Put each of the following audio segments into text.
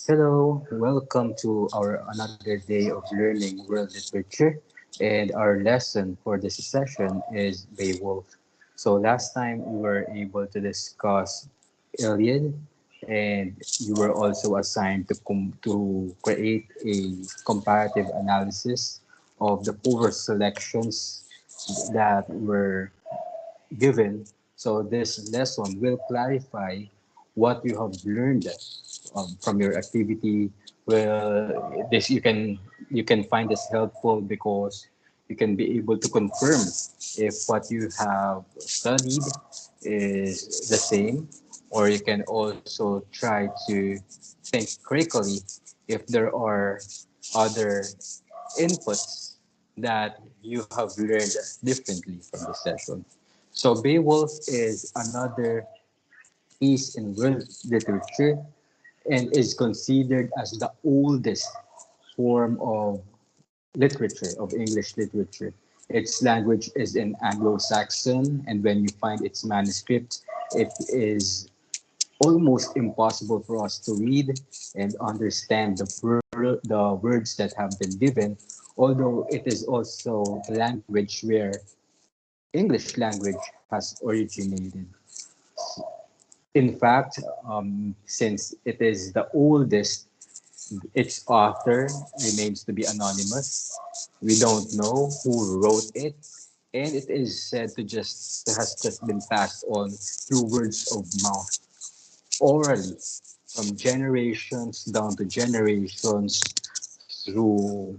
Hello, welcome to our another day of learning world literature. And our lesson for this session is Beowulf. So last time we were able to discuss Iliad, and you were also assigned to create a comparative analysis of the four selections that were given. So this lesson will clarify what you have learned from your activity. Well, this you can find this helpful because you can be able to confirm if what you have studied is the same, or you can also try to think critically if there are other inputs that you have learned differently from the session. So Beowulf is another piece in world literature and is considered as the oldest form of literature, of English literature. Its language is in Anglo-Saxon, and when you find its manuscript, it is almost impossible for us to read and understand the words that have been given, although it is also a language where English language has originated. In fact, since it is the oldest, its author remains to be anonymous. We don't know who wrote it, and it is said to just has just been passed on through words of mouth, orally, from generations down to generations through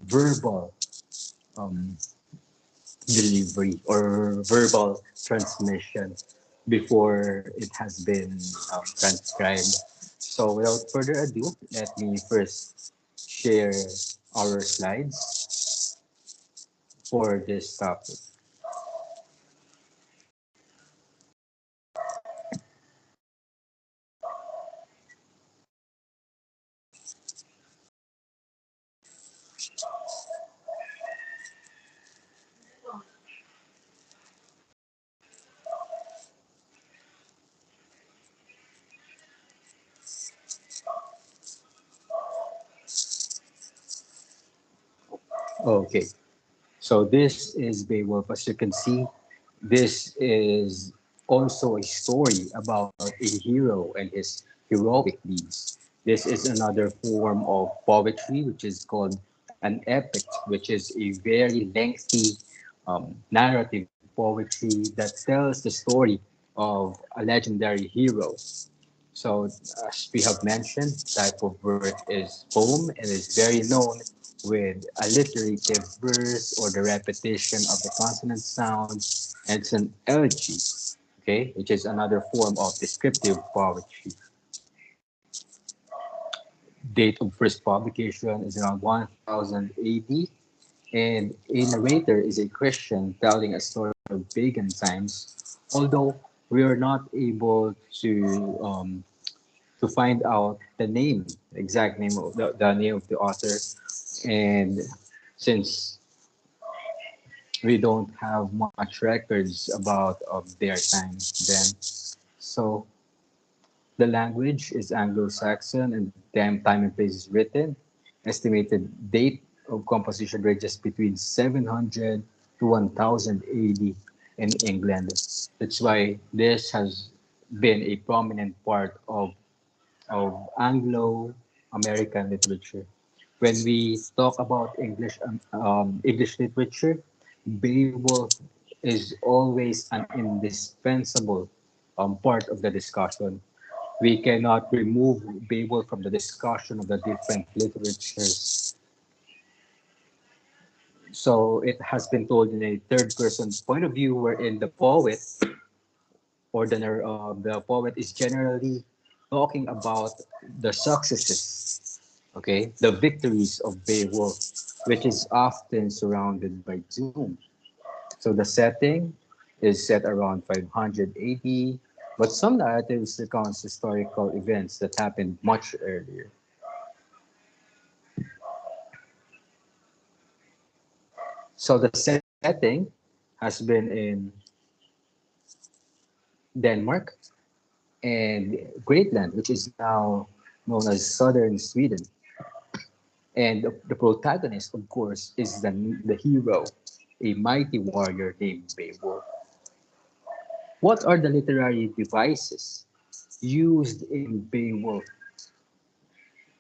verbal um, delivery or verbal transmission before it has been transcribed. So without further ado, let me first share our slides for this topic. Okay, so this is Beowulf. As you can see, this is also a story about a hero and his heroic deeds. This is another form of poetry, which is called an epic, which is a very lengthy narrative poetry that tells the story of a legendary hero. So, as we have mentioned, type of work is poem and is very known with alliterative verse or the repetition of the consonant sounds. And it's an elegy, okay, which is another form of descriptive poetry. Date of first publication is around 1000 AD, and a narrator is a Christian telling a story of pagan times. Although we are not able to find out the name, the exact name of the name of the author. And since we don't have much records about of their time then, so the language is Anglo-Saxon and time and place is written. Estimated date of composition ranges between 700 to 1000 AD in England. That's why this has been a prominent part of Anglo-American literature. When we talk about English literature, Beowulf is always an indispensable part of the discussion. We cannot remove Beowulf from the discussion of the different literatures. So it has been told in a third person point of view, wherein the poet or the poet is generally talking about the successes, okay, the victories of Beowulf, which is often surrounded by doom. So the setting is set around 500 AD, but some narratives recount historical events that happened much earlier. So the setting has been in Denmark and Greatland, which is now known as southern Sweden. And the protagonist, of course, is the hero, a mighty warrior named Beowulf. What are the literary devices used in Beowulf,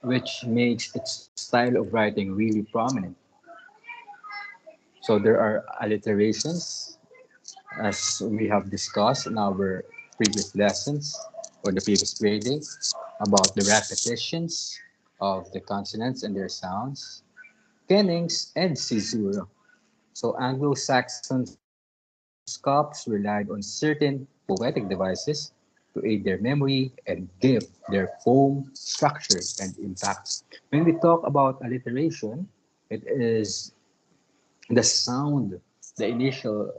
which makes its style of writing really prominent? So there are alliterations, as we have discussed in our previous lessons or the previous grading, about the repetitions of the consonants and their sounds, kennings, and caesura. So Anglo-Saxon Scots relied on certain poetic devices to aid their memory and give their poem structure and impact. When we talk about alliteration, it is the sound, the initial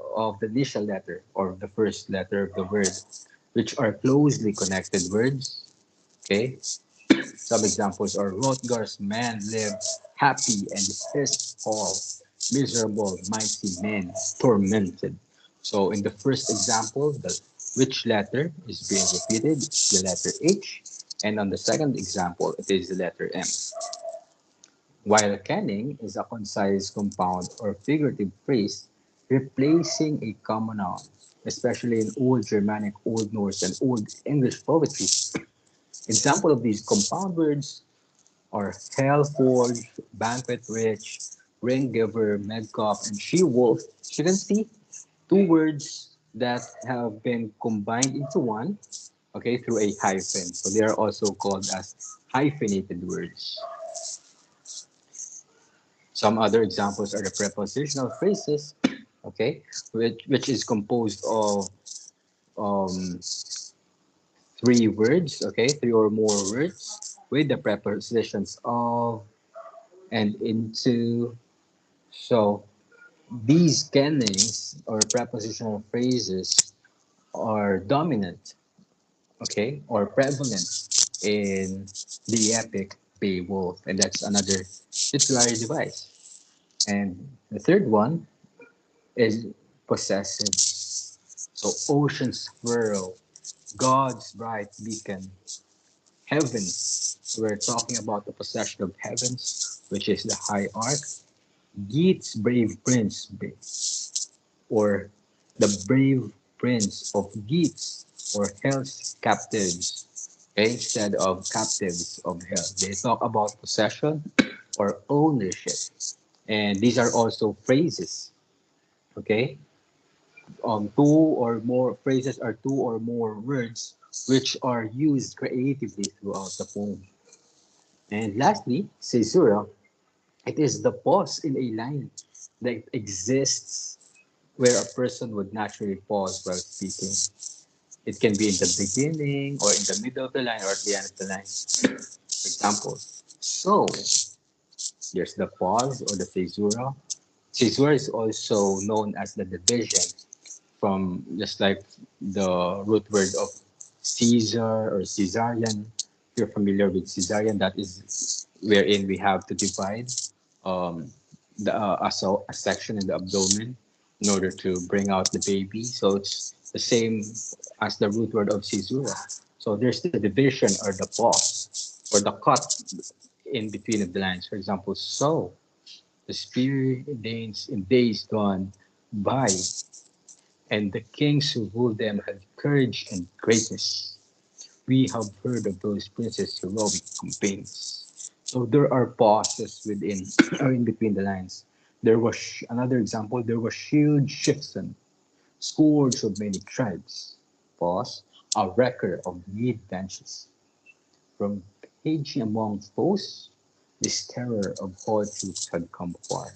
letter or the first letter of the word, which are closely connected words. Okay, some examples are Rotgar's man lived happy and his all miserable mighty men tormented. So in the first example, the which letter is being repeated? The letter H, and on the second example, it is the letter M. While canning is a concise compound or figurative phrase replacing a common noun, especially in Old Germanic, Old Norse, and Old English poetry. Example of these compound words are Hellforge, Banquet Rich, Ring Giver, Medcop, and She Wolf. So you can see two words that have been combined into one, okay, through a hyphen. So they are also called as hyphenated words. Some other examples are the prepositional phrases, okay, which is composed of um, three words, okay, three or more words with the prepositions of and into. So these kennings or prepositional phrases are dominant, okay, or prevalent in the epic Beowulf, and that's another literary device. And the third one is possessive. So ocean's swirl, God's bright beacon, heaven. We're talking about the possession of heavens, which is the high arc. Geat's brave prince, or the brave prince of Geats, or hell's captives. Okay, instead of captives of hell. They talk about possession or ownership. And these are also phrases. Okay, two or more phrases are two or more words which are used creatively throughout the poem. And lastly, caesura, it is the pause in a line that exists where a person would naturally pause while speaking. It can be in the beginning or in the middle of the line or at the end of the line. For example, so there's the pause or the caesura. Caesura is also known as the division from just like the root word of Caesar or Caesarian. If you're familiar with Caesarian, that is wherein we have to divide um, a section in the abdomen in order to bring out the baby. So it's the same as the root word of Caesura. So there's the division or the pause or the cut in between of the lines. For example, so the spear danes in days gone by and the kings who ruled them had courage and greatness. We have heard of those princes' heroic campaigns. So there are pauses within or in between the lines. There was another example. There was shield Shifson, scourge of many tribes. Pause. A wrecker of mead benches. From paging among foes, this terror of all troops had come far.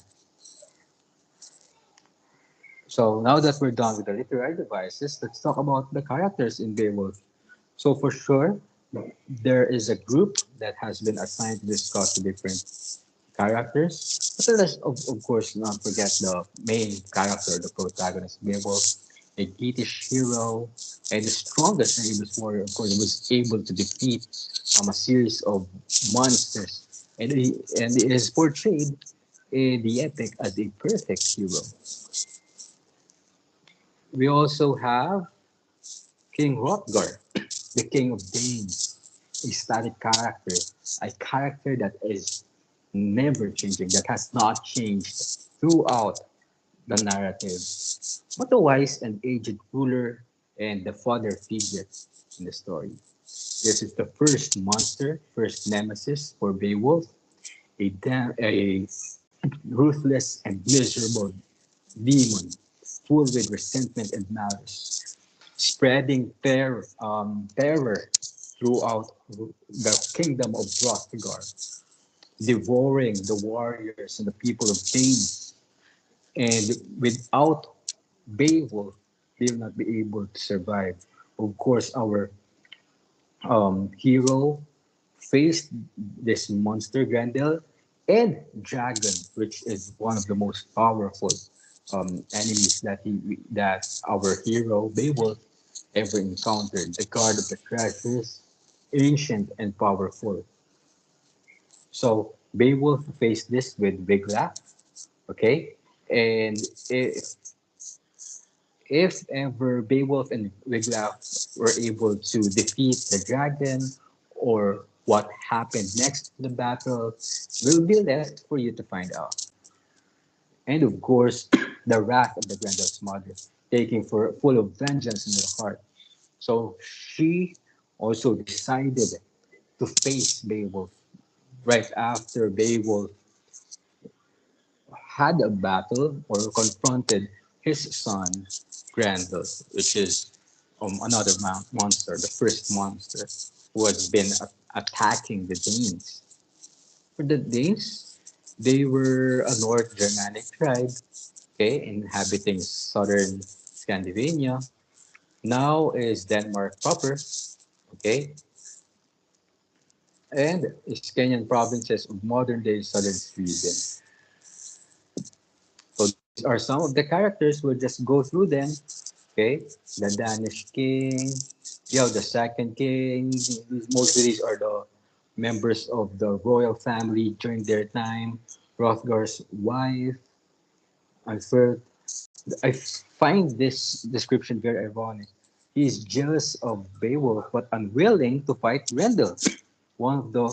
So now that we're done with the literary devices, let's talk about the characters in Beowulf. So for sure, there is a group that has been assigned to discuss the different characters. But let's of course not forget the main character, the protagonist, Beowulf, a Geatish hero, and the strongest and ablest warrior. Of course, was able to defeat a series of monsters, and it is portrayed in the epic as a perfect hero. We also have King Hrothgar, the king of Danes. a static character, a character that is never changing, that has not changed throughout the narrative, but a wise and aged ruler and the father figure in the story. This is the first monster, first nemesis for Beowulf, a ruthless and miserable demon, full with resentment and malice, spreading terror throughout the kingdom of Hrothgar, devouring the warriors and the people of Dane. And without Beowulf, they will not be able to survive. Of course, our hero faced this monster Grendel and dragon, which is one of the most powerful enemies that our hero Beowulf ever encountered. The guard of the treasures, ancient and powerful. So Beowulf faced this with Wiglaf, okay, and if ever Beowulf and Wiglaf were able to defeat the dragon, or what happened next in the battle, will be left for you to find out. And of course, the wrath of the Grendel's mother, taking for full of vengeance in her heart. So she also decided to face Beowulf right after Beowulf had a battle or confronted his son Grendel, which is another monster, the first monster who has been attacking the Danes. For the Danes, they were a North Germanic tribe, okay, inhabiting southern Scandinavia. Now is Denmark proper, okay, and Iskanian provinces of modern day southern Sweden. So these are some of the characters. We'll just go through them. Okay, the Danish king. You have the second king. Most of these are the members of the royal family during their time. Hrothgar's wife. I first, I find this description very ironic. He is jealous of Beowulf but unwilling to fight Grendel, one of the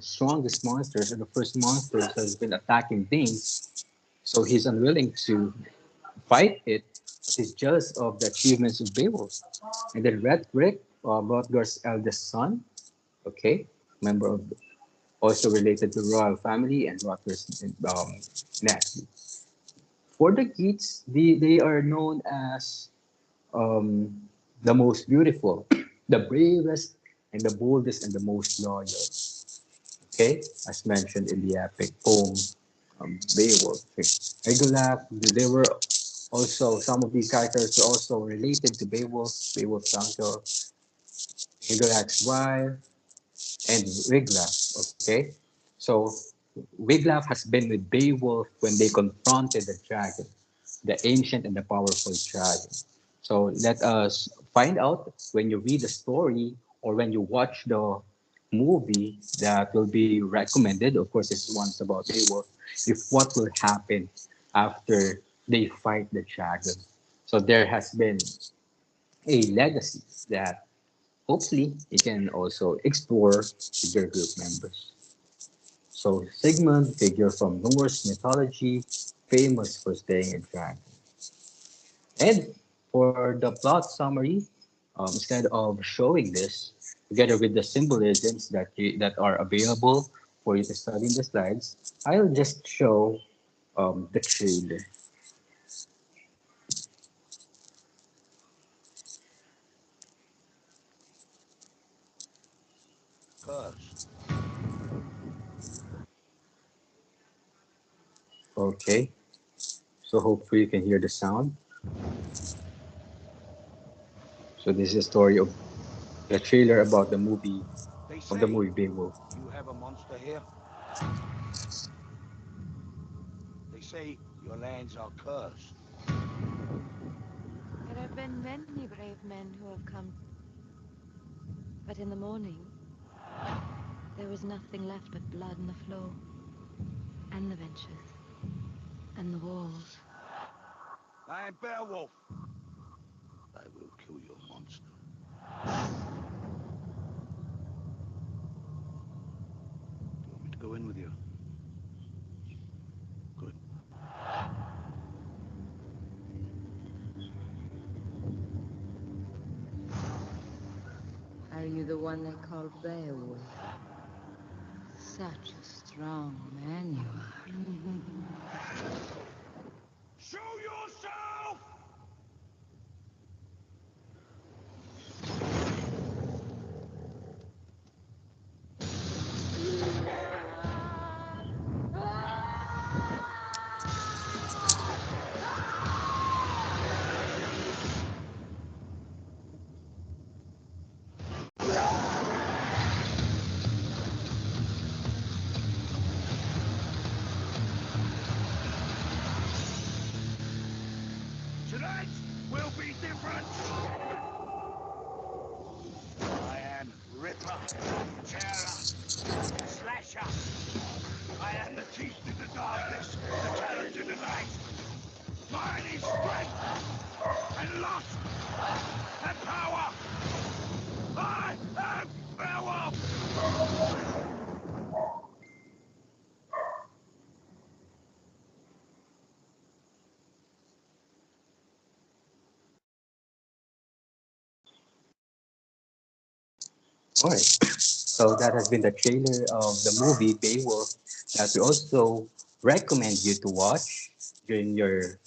strongest monsters and the first monsters that has been attacking things. So he's unwilling to fight it, but he's jealous of the achievements of Beowulf. And then Red Rick, Hrothgar's eldest son, okay, member of also related to royal family and Hrothgar's nephew. For the Geats, they are known as the most beautiful, the bravest, and the boldest and the most loyal. Okay, as mentioned in the epic poem Beowulf. Regular, they were also some of these characters are also related to Beowulf, Beowulf's uncle, Higelac wife, and Wiglaf. Okay, so Wiglaf has been with Beowulf when they confronted the dragon, the ancient and the powerful dragon. So let us find out when you read the story or when you watch the movie that will be recommended. Of course, this one's about Beowulf. If what will happen after they fight the dragon. So there has been a legacy that hopefully you can also explore with your group members. So Sigmund, figure from Norse mythology, famous for staying in track. And for the plot summary, instead of showing this, together with the symbolisms that are available for you to study in the slides, I'll just show the trailer. Cursed. Okay, so hopefully you can hear the sound. So this is a story of the trailer about They the say movie Beowulf. you have a monster here. They say your lands are cursed. There have been many brave men who have come, but in the morning there was nothing left but blood on the floor, and the benches, and the walls. I am Beowulf. I will kill your monster. bring you the one they call Beowulf. Such a strong man you are. Show yourself! Tonight will be different. I am Ripper, Tearer, Slasher. I am the teeth in the darkness, the talent in the night. Mine is strength and lust and power. I am Beowulf! Alright, so that has been the trailer of the movie Beowulf that we also recommend you to watch during your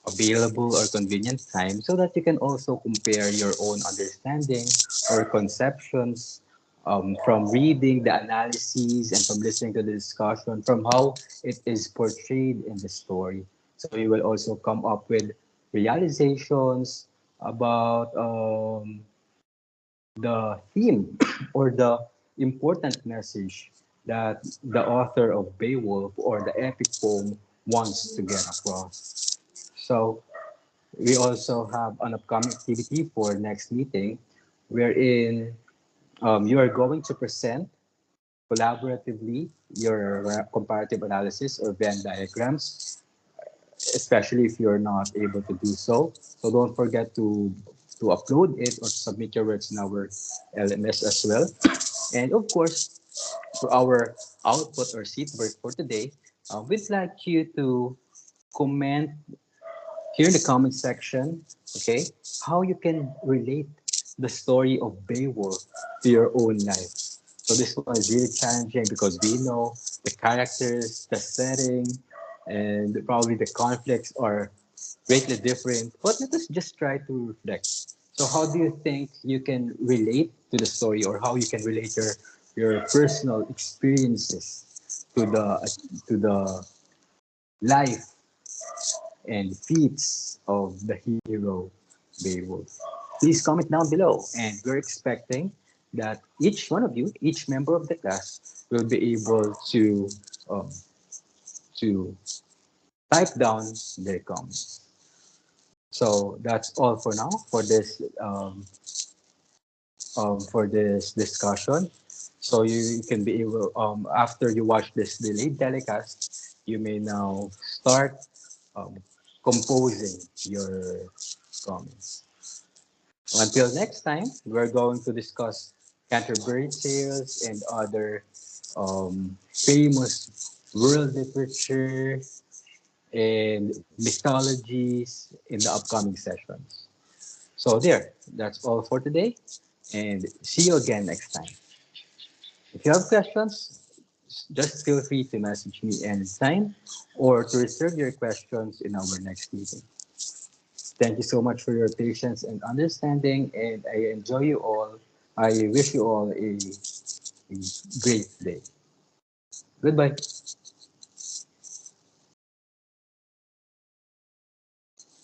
available or convenient time so that you can also compare your own understanding or conceptions from reading the analyses and from listening to the discussion from how it is portrayed in the story. So you will also come up with realizations about the theme or the important message that the author of Beowulf or the epic poem wants to get across. So we also have an upcoming activity for next meeting wherein you are going to present collaboratively your comparative analysis or Venn diagrams, especially if you're not able to do so. So don't forget to upload it or submit your works in our LMS as well. And of course, for our output or seat work for today, we'd like you to comment here in the comment section, okay, how you can relate the story of Beowulf to your own life. So this one is really challenging because we know the characters, the setting, and probably the conflicts are greatly different. But let us just try to reflect. So how do you think you can relate to the story, or how you can relate your personal experiences to the life and feats of the hero Beowulf? Please comment down below, and we're expecting that each one of you, each member of the class, will be able um, to type down their comments. So that's all for now for this discussion. So you can be able after you watch this delayed telecast, you may now start um, composing your comments. Until next time, we're going to discuss Canterbury Tales and other famous world literature and mythologies in the upcoming sessions. So there, that's all for today, and see you again next time. If you have questions, just feel free to message me anytime or to reserve your questions in our next meeting. Thank you so much for your patience and understanding, and I enjoy you all. I wish you all a great day. Goodbye.